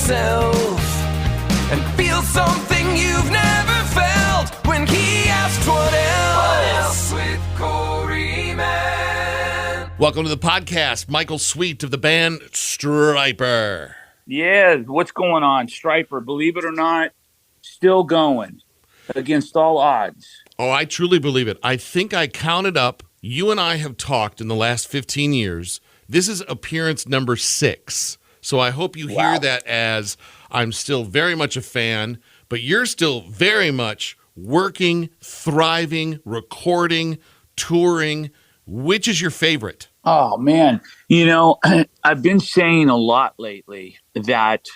yourself and feel something you've never felt when he asked what else with Corey Man. Welcome to the podcast. Michael Sweet of the band Stryper. Yeah, what's going on? Stryper, believe it or not, still going against all odds. Oh, I truly believe it. I think I counted up. You and I have talked in the last 15 years. This is appearance number 6. So I hope you hear that as I'm still very much a fan, but you're still very much working, thriving, recording, touring. Which is your favorite? Oh, man. You know, I've been saying a lot lately that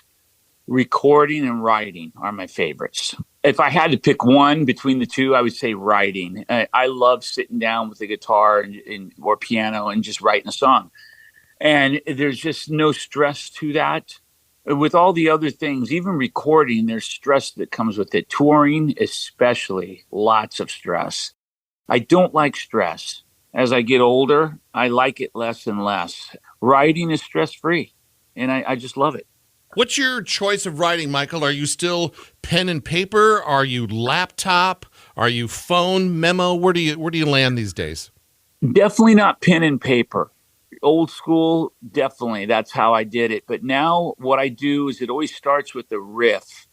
recording and writing are my favorites. If I had to pick one between the two, I would say writing. I love sitting down with the guitar or piano and just writing a song. And there's just no stress to that. With all the other things, even recording, there's stress that comes with it. Touring, especially, lots of stress. I don't like stress. As I get older, I like it less and less. Writing is stress-free, and I just love it. What's your choice of writing, Michael? Are you still pen and paper? Are you laptop? Are you phone, memo? Where do you land these days? Definitely not pen and paper. Old school, definitely. That's how I did it. But now what I do is it always starts with a riff,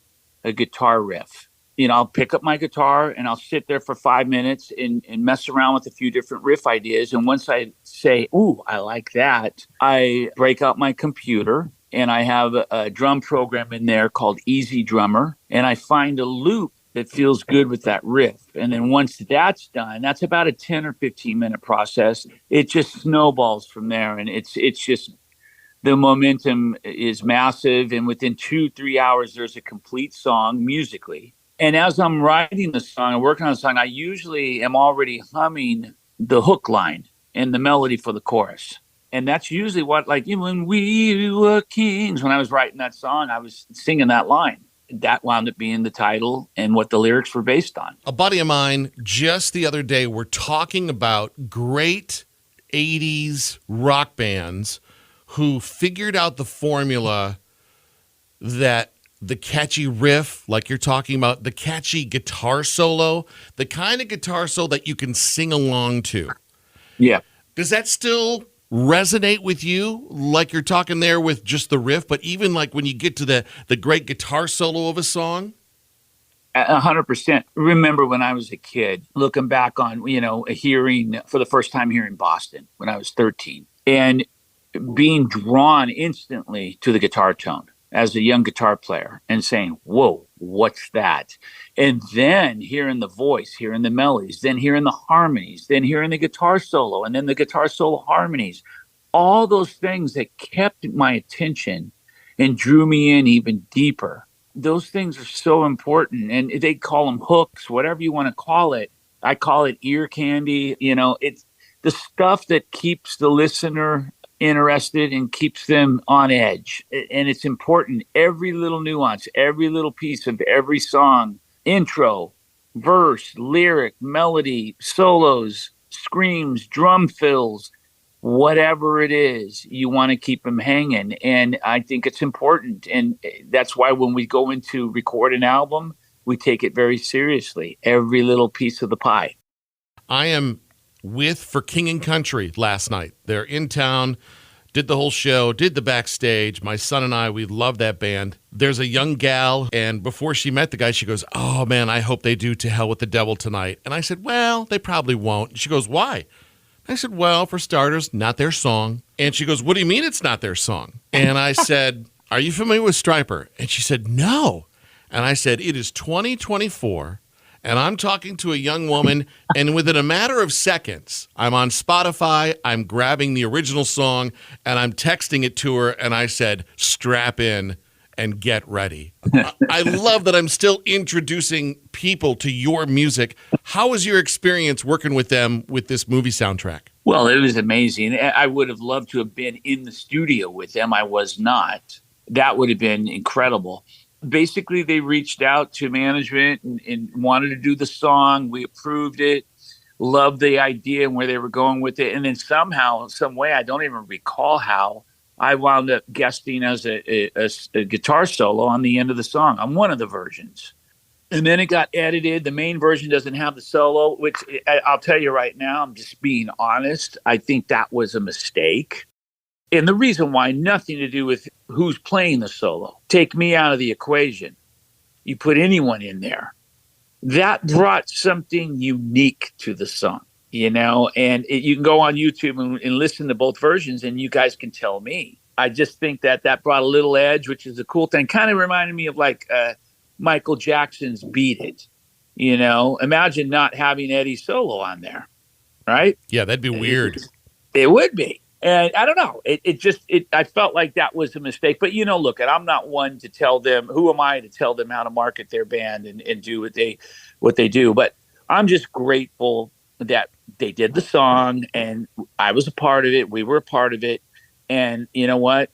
a guitar riff. You know, I'll pick up my guitar and I'll sit there for 5 minutes and mess around with a few different riff ideas. And once I say, ooh, I like that, I break out my computer and I have a drum program in there called Easy Drummer. And I find a loop that feels good with that riff. And then once that's done, that's about a 10 or 15 minute process. It just snowballs from there. And it's just, the momentum is massive. And within 2-3 hours, there's a complete song musically. And as I'm writing the song and working on the song, I usually am already humming the hook line and the melody for the chorus. And that's usually what, like, when we were kings, when I was writing that song, I was singing that line. That wound up being the title and what the lyrics were based on. A buddy of mine just the other day were talking about great 80s rock bands who figured out the formula that the catchy riff, like you're talking about, the catchy guitar solo, the kind of guitar solo that you can sing along to. Yeah. Does that still resonate with you, like you're talking there with just the riff, but even like when you get to the great guitar solo of a song? 100%. Remember when I was a kid, looking back on, hearing for the first time here in Boston when I was 13 and being drawn instantly to the guitar tone as a young guitar player and saying, whoa, what's that? And then hearing the voice, hearing the melodies, then hearing the harmonies, then hearing the guitar solo, and then the guitar solo harmonies, all those things that kept my attention and drew me in even deeper. Those things are so important. And they call them hooks, whatever you want to call it. I call it ear candy. It's the stuff that keeps the listener interested and keeps them on edge. And it's important. Every little nuance, every little piece of every song, intro, verse, lyric, melody, solos, screams, drum fills, whatever it is, you want to keep them hanging. And I think it's important. And that's why when we go into record an album, we take it very seriously. Every little piece of the pie. I am with For King and Country last night. They're in town, did the whole show, did the backstage. My son and I, we love that band. There's a young gal, and before she met the guy, she goes, oh, man, I hope they do To Hell with the Devil tonight. And I said, well, they probably won't. And she goes, why? I said, well, for starters, not their song. And she goes, what do you mean it's not their song? And I said, are you familiar with Stryper? And she said, no. And I said, it is 2024. And I'm talking to a young woman, and within a matter of seconds, I'm on Spotify, I'm grabbing the original song, and I'm texting it to her, and I said, strap in and get ready. I love that I'm still introducing people to your music. How was your experience working with them with this movie soundtrack? Well, it was amazing. I would have loved to have been in the studio with them. I was not. That would have been incredible. Basically, they reached out to management and wanted to do the song. We approved it, loved the idea and where they were going with it. And then somehow, some way, I don't even recall how, I wound up guesting as a guitar solo on the end of the song on one of the versions. And then it got edited. The main version doesn't have the solo, which I'll tell you right now, I'm just being honest. I think that was a mistake. And the reason why, nothing to do with who's playing the solo. Take me out of the equation. You put anyone in there. That brought something unique to the song, and you can go on YouTube and listen to both versions and you guys can tell me. I just think that brought a little edge, which is a cool thing. Kind of reminded me of like Michael Jackson's Beat It. Imagine not having Eddie solo on there, right? Yeah, that'd be weird. It would be. And I don't know. I felt like that was a mistake. But, look, I'm not one to tell them, who am I to tell them how to market their band and do what they do. But I'm just grateful that they did the song and I was a part of it. We were a part of it. And you know what?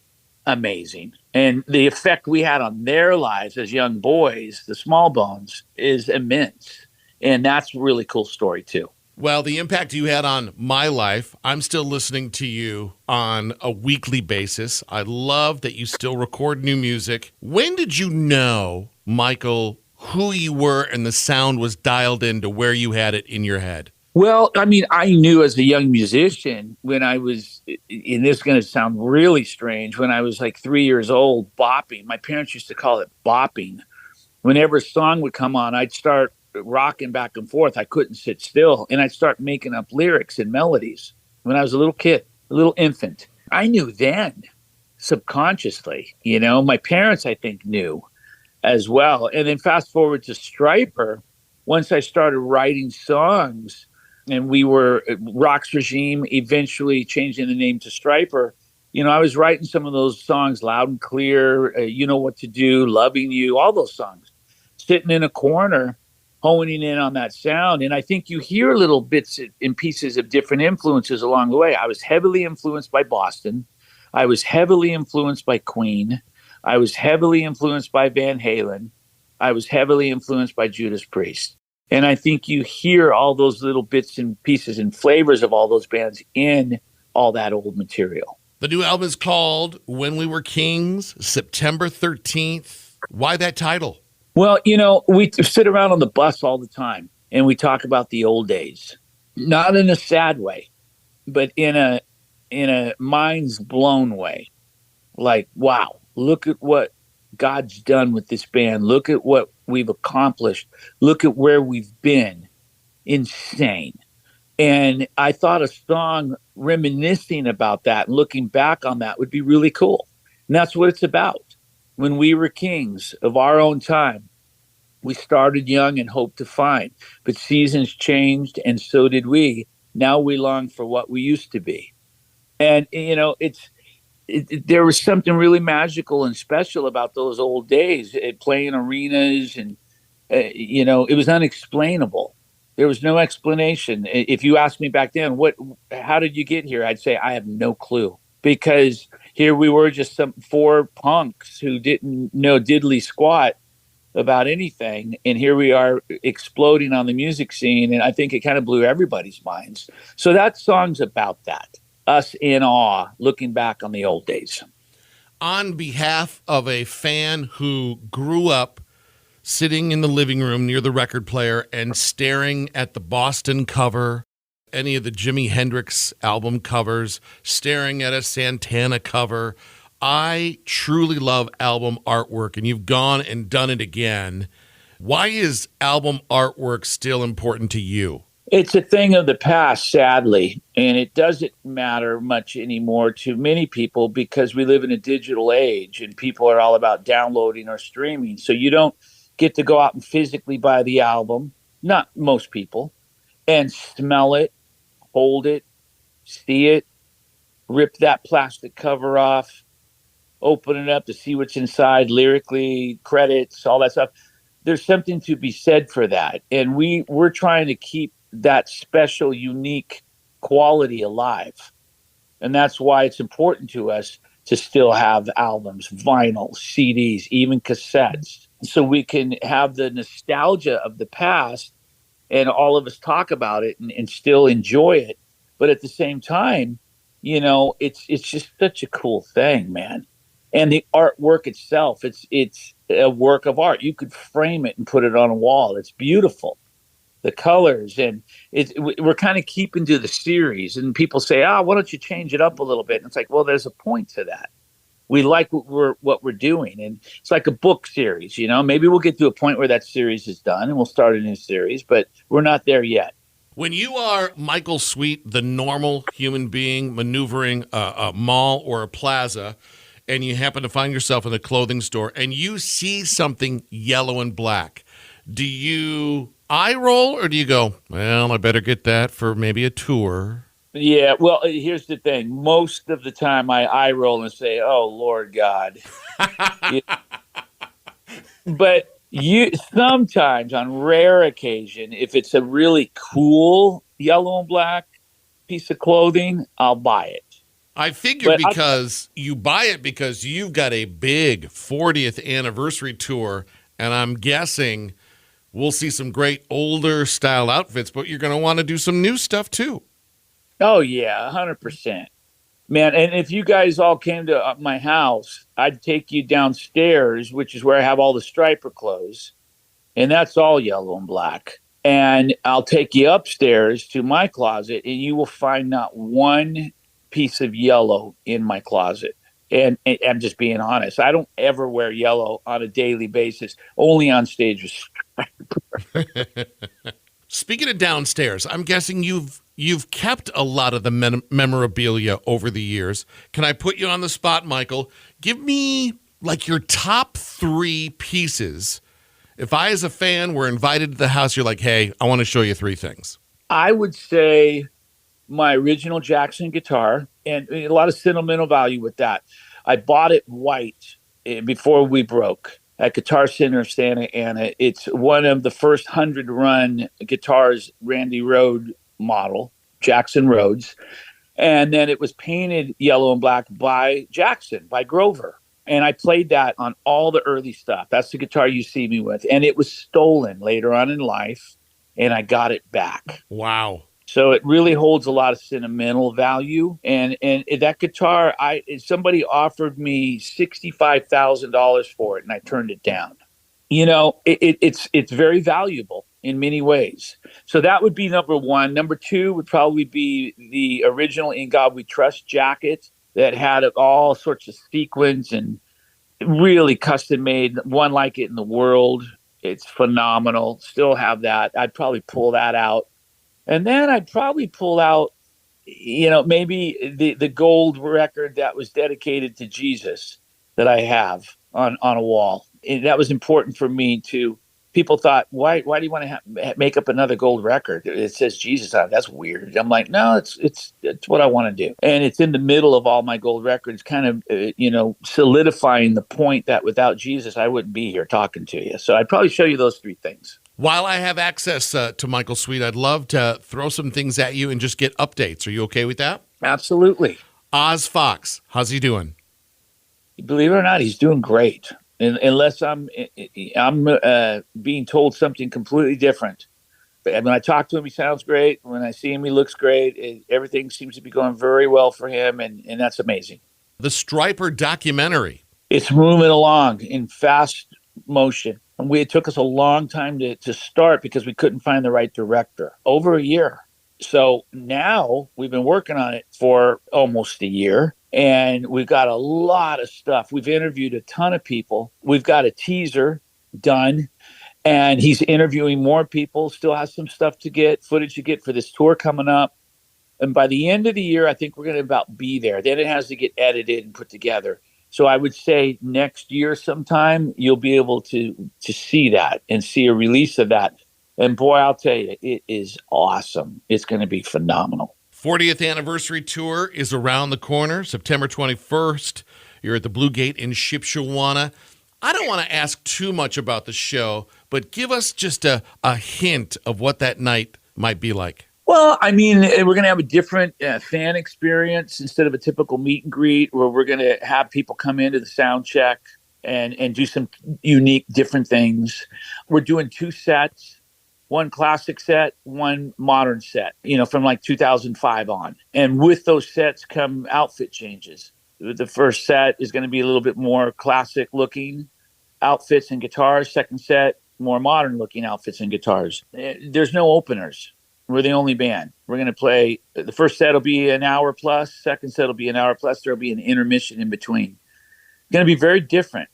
Amazing. And the effect we had on their lives as young boys, the Small Bones, is immense. And that's a really cool story, too. Well, the impact you had on my life, I'm still listening to you on a weekly basis. I love that you still record new music. When did you know, Michael, who you were and the sound was dialed into where you had it in your head? Well, I mean, I knew as a young musician when I was, and this is going to sound really strange, when I was like 3 years old, bopping. My parents used to call it bopping. Whenever a song would come on, I'd start rocking back and forth. I couldn't sit still. And I'd start making up lyrics and melodies when I was a little kid, a little infant. I knew then, subconsciously, my parents, I think, knew as well. And then fast forward to Stryper, once I started writing songs and we were Rock's Regime, eventually changing the name to Stryper, I was writing some of those songs, Loud and Clear, You Know What to Do, Loving You, all those songs, sitting in a corner, honing in on that sound. And I think you hear little bits and pieces of different influences along the way. I was heavily influenced by Boston. I was heavily influenced by Queen. I was heavily influenced by Van Halen. I was heavily influenced by Judas Priest. And I think you hear all those little bits and pieces and flavors of all those bands in all that old material. The new album is called When We Were Kings, September 13th. Why that title? Well, we sit around on the bus all the time and we talk about the old days, not in a sad way, but in a mind's blown way. Like, wow, look at what God's done with this band. Look at what we've accomplished. Look at where we've been. Insane. And I thought a song reminiscing about that, looking back on that, would be really cool. And that's what it's about. When we were kings of our own time, we started young and hoped to find. But seasons changed, and so did we. Now we long for what we used to be. And, there was something really magical and special about those old days, playing arenas. And, it was unexplainable. There was no explanation. If you asked me back then, how did you get here? I'd say, I have no clue. Because here we were, just some four punks who didn't know diddly squat about anything. And here we are exploding on the music scene. And I think it kind of blew everybody's minds. So that song's about that. Us in awe, looking back on the old days. On behalf of a fan who grew up sitting in the living room near the record player and staring at the Boston cover, any of the Jimi Hendrix album covers, staring at a Santana cover. I truly love album artwork, and you've gone and done it again. Why is album artwork still important to you? It's a thing of the past, sadly, and it doesn't matter much anymore to many people because we live in a digital age and people are all about downloading or streaming. So you don't get to go out and physically buy the album, not most people, and smell it, hold it, see it, rip that plastic cover off, open it up to see what's inside lyrically, credits, all that stuff. There's something to be said for that. And we're trying to keep that special, unique quality alive. And that's why it's important to us to still have albums, vinyl, CDs, even cassettes, so we can have the nostalgia of the past and all of us talk about it and still enjoy it. But at the same time, It's just such a cool thing, man. And the artwork itself, it's a work of art. You could frame it and put it on a wall. It's beautiful. The colors, and we're kind of keeping to the series. And people say, why don't you change it up a little bit? And it's like, well, there's a point to that. We like what we're doing, and it's like a book series. Maybe we'll get to a point where that series is done and we'll start a new series, but we're not there yet. When you are Michael Sweet, the normal human being maneuvering a mall or a plaza, and you happen to find yourself in a clothing store and you see something yellow and black, do you eye roll or do you go, well, I better get that for maybe a tour? Yeah, well, here's the thing. Most of the time I eye roll and say, oh, Lord God. But you sometimes, on rare occasion, if it's a really cool yellow and black piece of clothing, I'll buy it. I figure because you buy it because you've got a big 40th anniversary tour, and I'm guessing we'll see some great older style outfits, but you're going to want to do some new stuff too. Oh, yeah, 100%. Man, and if you guys all came to my house, I'd take you downstairs, which is where I have all the Stryper clothes, and that's all yellow and black. And I'll take you upstairs to my closet, and you will find not one piece of yellow in my closet. And I'm just being honest. I don't ever wear yellow on a daily basis, only on stage with Stryper. Speaking of downstairs, I'm guessing you've kept a lot of the memorabilia over the years. Can I put you on the spot, Michael? Give me like your top 3 pieces. If I, as a fan, were invited to the house, you're like, hey, I want to show you 3 things. I would say my original Jackson guitar, and a lot of sentimental value with that. I bought it white before we broke at Guitar Center of Santa Ana. It's one of the first 100-run guitars, Randy Rhoads model, Jackson Rhoads. And then it was painted yellow and black by Jackson, by Grover. And I played that on all the early stuff. That's the guitar you see me with. And it was stolen later on in life, and I got it back. Wow. So it really holds a lot of sentimental value. And that guitar, somebody offered me $65,000 for it, and I turned it down. It's very valuable in many ways. So that would be number 1. Number 2 would probably be the original In God We Trust jacket that had all sorts of sequins and really custom made, one like it in the world. It's phenomenal. Still have that. I'd probably pull that out. And then I'd probably pull out, maybe the gold record that was dedicated to Jesus that I have on a wall. And that was important for me too. People thought, why do you want to make up another gold record? It says Jesus on it. That's weird. I'm like, no, it's what I want to do. And it's in the middle of all my gold records, kind of, solidifying the point that without Jesus, I wouldn't be here talking to you. So I'd probably show you those 3 things. While I have access to Michael Sweet, I'd love to throw some things at you and just get updates. Are you okay with that? Absolutely. Oz Fox, how's he doing? Believe it or not, he's doing great. Unless I'm being told something completely different. But when I talk to him, he sounds great. When I see him, he looks great. Everything seems to be going very well for him, and that's amazing. The Stryper documentary. It's moving along in fast motion. And it took us a long time to start because we couldn't find the right director. Over a year. So now we've been working on it for almost a year. And we've got a lot of stuff. We've interviewed a ton of people. We've got a teaser done. And he's interviewing more people. Still has some stuff to get, footage to get for this tour coming up. And by the end of the year, I think we're going to about be there. Then it has to get edited and put together. So I would say next year sometime, you'll be able to see that and see a release of that. And boy, I'll tell you, it is awesome. It's going to be phenomenal. 40th anniversary tour is around the corner, September 21st. You're at the Blue Gate in Shipshewana. I don't want to ask too much about the show, but give us just a hint of what that night might be like. Well, I mean, we're going to have a different fan experience instead of a typical meet and greet where we're going to have people come into the sound check and do some unique, different things. We're doing 2 sets. one classic set, one modern set, from like 2005 on. And with those sets come outfit changes. The first set is going to be a little bit more classic looking outfits and guitars. Second set, more modern looking outfits and guitars. There's no openers. We're the only band. We're going to play. The first set will be an hour plus. Second set will be an hour plus. There'll be an intermission in between. Going to be very different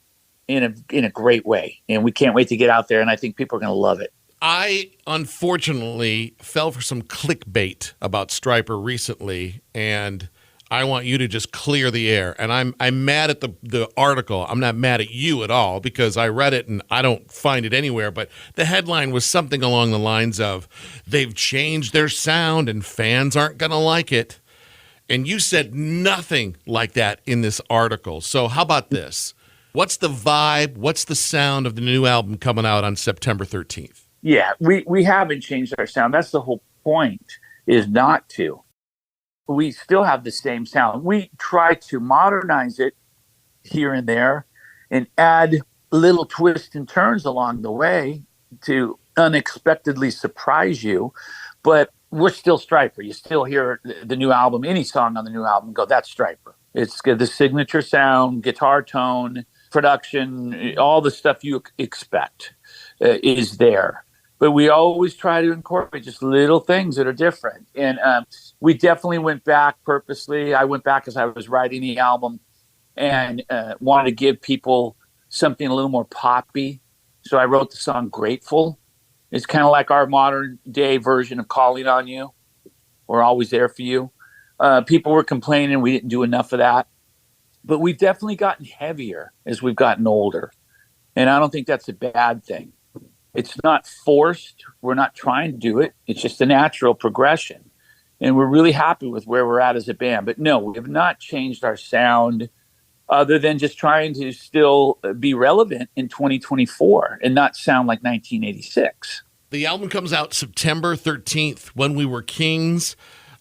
in a great way. And we can't wait to get out there. And I think people are going to love it. I unfortunately fell for some clickbait about Stryper recently, and I want you to just clear the air. And I'm mad at the article. I'm not mad at you at all because I read it and I don't find it anywhere. But the headline was something along the lines of, they've changed their sound and fans aren't going to like it. And you said nothing like that in this article. So how about this? What's the vibe? What's the sound of the new album coming out on September 13th? Yeah, we haven't changed our sound. That's the whole point, is not to. We still have the same sound. We try to modernize it here and there and add little twists and turns along the way to unexpectedly surprise you. But we're still Stryper. You still hear the new album, any song on the new album, go, that's Stryper. It's got the signature sound, guitar tone, production, all the stuff you expect is there. But we always try to incorporate just little things that are different. And we definitely went back purposely. I went back as I was writing the album and wanted to give people something a little more poppy. So I wrote the song Grateful. It's kind of like our modern day version of Calling on You. We're always there for you. People were complaining we didn't do enough of that. But we've definitely gotten heavier as we've gotten older. And I don't think that's a bad thing. It's not forced. We're not trying to do it. It's just a natural progression. And we're really happy with where we're at as a band. But no, we have not changed our sound other than just trying to still be relevant in 2024 and not sound like 1986. The album comes out September 13th, When We Were Kings.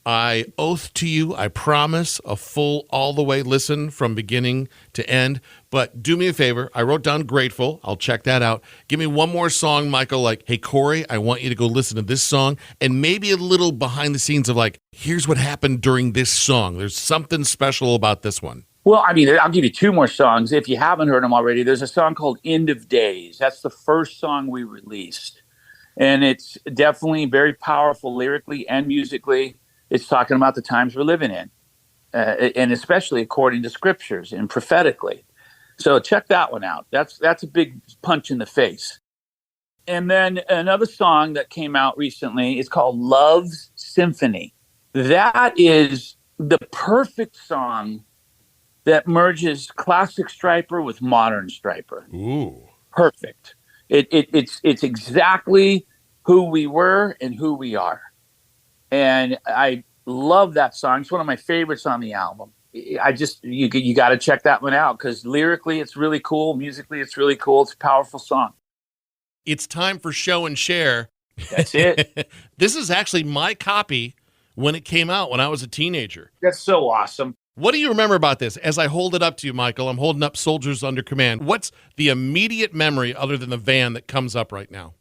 I oath to you, I promise, a full all-the-way listen from beginning to end. But do me a favor. I wrote down Grateful. I'll check that out. Give me one more song, Michael, like, hey, Corey, I want you to go listen to this song. And maybe a little behind the scenes of like, here's what happened during this song. There's something special about this one. Well, I mean, I'll give you two more songs. If you haven't heard them already, there's a song called End of Days. That's the first song we released. And it's definitely very powerful lyrically and musically. It's talking about the times we're living in, and especially according to scriptures and prophetically. So check that one out. That's a big punch in the face. And then another song that came out recently is called Love's Symphony. That is the perfect song that merges classic Stryper with modern Stryper. Ooh. Perfect. It's exactly who we were and who we are. And I love that song. It's one of my favorites on the album. You got to check that one out because lyrically it's really cool. Musically it's really cool. It's a powerful song. It's time for Show and Share. That's it. This is actually my copy when it came out when I was a teenager. That's so awesome. What do you remember about this? As I hold it up to you, Michael, I'm holding up Soldiers Under Command. What's the immediate memory other than the van that comes up right now?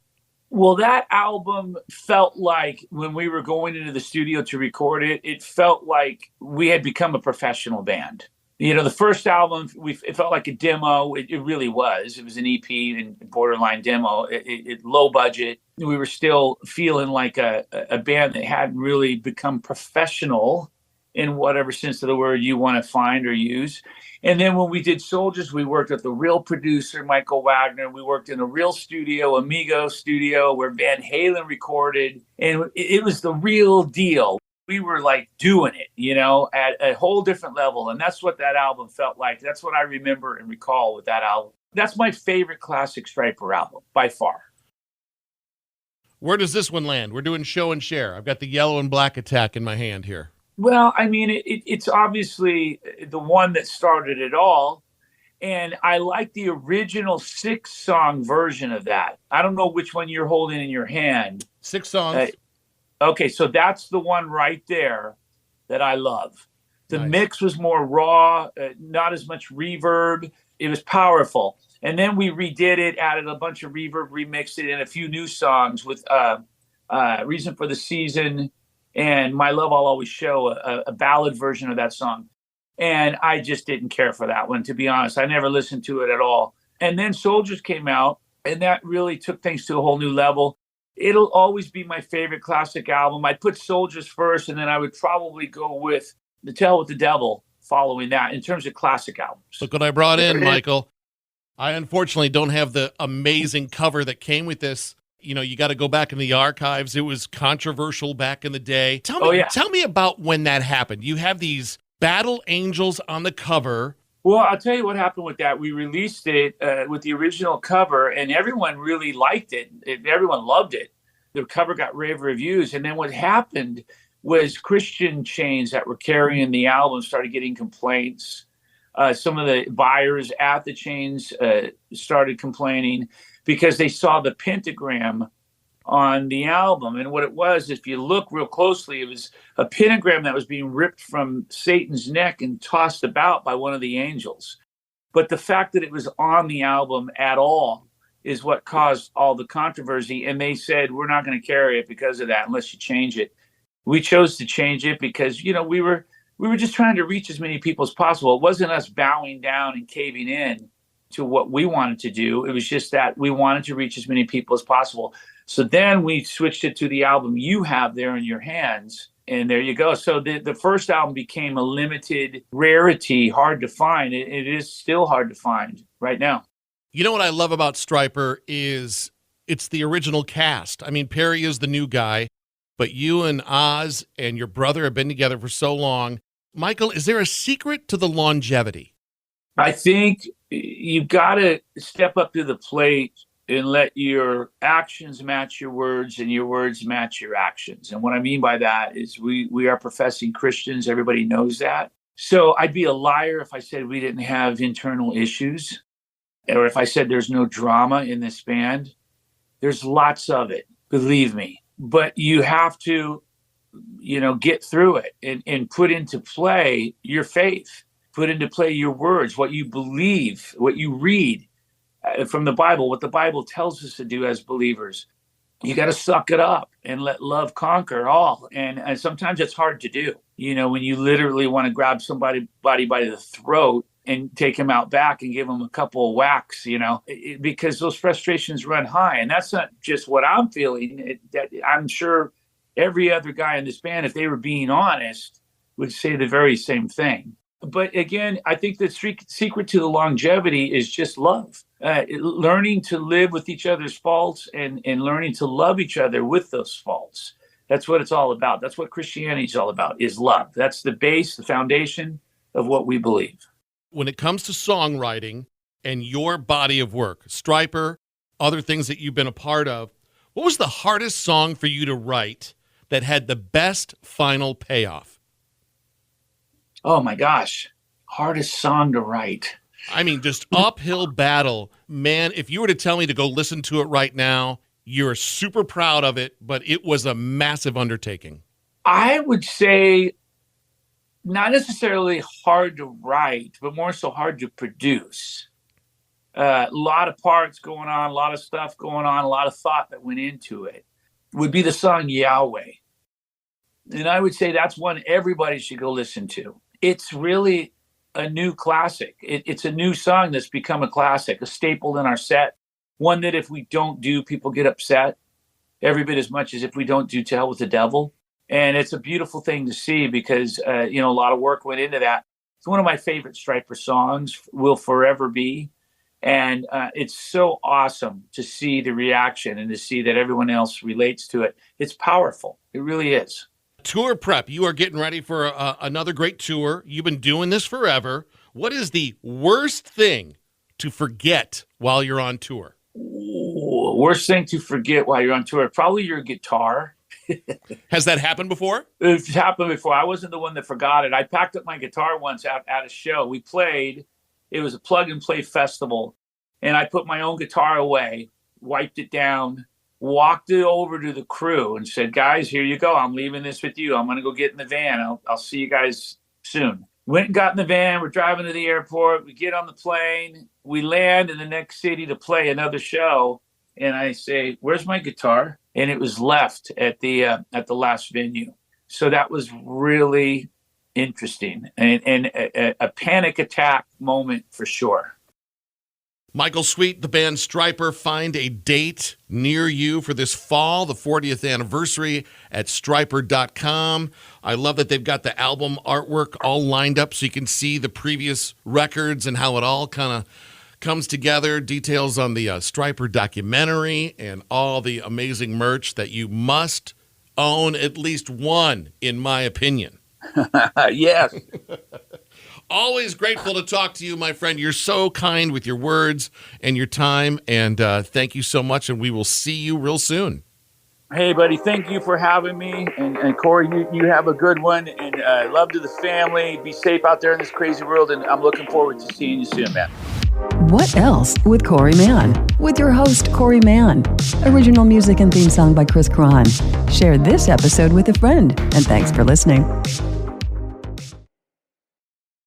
Well, that album felt like when we were going into the studio to record it, it felt like we had become a professional band. The first album, it felt like a demo. It really was. It was an EP and borderline demo. It low budget. We were still feeling like a band that hadn't really become professional in whatever sense of the word you want to find or use. And then when we did Soldiers, we worked with the real producer, Michael Wagner. We worked in a real studio, Amigo studio, where Van Halen recorded. And it was the real deal. We were like doing it, at a whole different level. And that's what that album felt like. That's what I remember and recall with that album. That's my favorite classic Stryper album by far. Where does this one land? We're doing Show and Share. I've got the yellow and black attack in my hand here. Well, I mean, it's obviously the one that started it all. And I like the original 6-song version of that. I don't know which one you're holding in your hand. 6 songs. Okay, so that's the one right there that I love. The Nice. mix was more raw, not as much reverb. It was powerful. And then we redid it, added a bunch of reverb, remixed it, and a few new songs with Reason for the Season, and My Love I'll Always Show, a ballad version of that song. And I just didn't care for that one, to be honest. I never listened to it at all. And then Soldiers came out, and that really took things to a whole new level. It'll always be my favorite classic album. I'd put Soldiers first, and then I would probably go with The Tell with the Devil following that in terms of classic albums. Look what I brought in, Michael. I unfortunately don't have the amazing cover that came with this. You know, you got to go back in the archives. It was controversial back in the day. Tell me about when that happened. You have these battle angels on the cover. Well, I'll tell you what happened with that. We released it with the original cover, and everyone really liked it. Everyone loved it. The cover got rave reviews. And then what happened was Christian chains that were carrying the album started getting complaints. Some of the buyers at the chains started complaining because they saw the pentagram on the album. And what it was, if you look real closely, it was a pentagram that was being ripped from Satan's neck and tossed about by one of the angels. But the fact that it was on the album at all is what caused all the controversy. And they said, we're not going to carry it because of that unless you change it. We chose to change it because, you know, we were just trying to reach as many people as possible. It wasn't us bowing down and caving in to what we wanted to do. It was just that we wanted to reach as many people as possible. So then we switched it to the album you have there in your hands, and there you go. So the first album became a limited rarity, hard to find. It is still hard to find right now. You know what I love about Stryper is it's the original cast. I mean, Perry is the new guy, but you and Oz and your brother have been together for so long. Michael, is there a secret to the longevity? I think you've got to step up to the plate and let your actions match your words and your words match your actions. And what I mean by that is we are professing Christians. Everybody knows that. So I'd be a liar if I said we didn't have internal issues, or if I said there's no drama in this band. There's lots of it, believe me. But you have to, you know, get through it and put into play your faith, put into play your words, what you believe, what you read from the Bible, what the Bible tells us to do as believers. You got to suck it up and let love conquer all. And sometimes it's hard to do, you know, when you literally want to grab somebody by the throat and take him out back and give him a couple of whacks, you know, because those frustrations run high. And that's not just what I'm feeling. I'm sure every other guy in this band, if they were being honest, would say the very same thing. But again, I think the secret to the longevity is just love. Learning to live with each other's faults and learning to love each other with those faults. That's what it's all about. That's what Christianity is all about, is love. That's the base, the foundation of what we believe. When it comes to songwriting and your body of work, Stryper, other things that you've been a part of, what was the hardest song for you to write that had the best final payoff? Oh my gosh, hardest song to write. I mean, just uphill battle. Man, if you were to tell me to go listen to it right now, you're super proud of it, but it was a massive undertaking. I would say not necessarily hard to write, but more so hard to produce. A lot of parts going on, a lot of stuff going on, a lot of thought that went into it. Would be the song Yahweh. And I would say that's one everybody should go listen to. It's really a new classic. It's a new song that's become a classic, a staple in our set. One that if we don't do, people get upset every bit as much as if we don't do To Hell with the Devil. And it's a beautiful thing to see because, a lot of work went into that. It's one of my favorite Stryper songs, will forever be. And it's so awesome to see the reaction and to see that everyone else relates to it. It's powerful. It really is. Tour prep. You are getting ready for another great tour. You've been doing this forever. What is the worst thing to forget while you're on tour? Ooh, worst thing to forget while you're on tour? Probably your guitar. Has that happened before? It's happened before. I wasn't the one that forgot it. I packed up my guitar once at a show. We played. It was a plug and play festival. And I put my own guitar away, wiped it down, walked it over to the crew and said, guys, here you go. I'm leaving this with you. I'm going to go get in the van. I'll see you guys soon. Went and got in the van. We're driving to the airport. We get on the plane. We land in the next city to play another show. And I say, where's my guitar? and it was left at the last venue. So that was really interesting and a panic attack moment for sure. Michael Sweet, the band Stryper, find a date near you for this fall, the 40th anniversary at Stryper.com. I love that they've got the album artwork all lined up so you can see the previous records and how it all kind of comes together. Details on the Stryper documentary and all the amazing merch that you must own at least one, in my opinion. Yes. Always grateful to talk to you, my friend. You're so kind with your words and your time, and thank you so much, and we will see you real soon. Hey, buddy, thank you for having me. And Corey, you have a good one, and love to the family. Be safe out there in this crazy world, and I'm looking forward to seeing you soon, man. What Else with Corey Mann, with your host, Corey Mann. Original music and theme song by Chris Cron. Share this episode with a friend, and thanks for listening.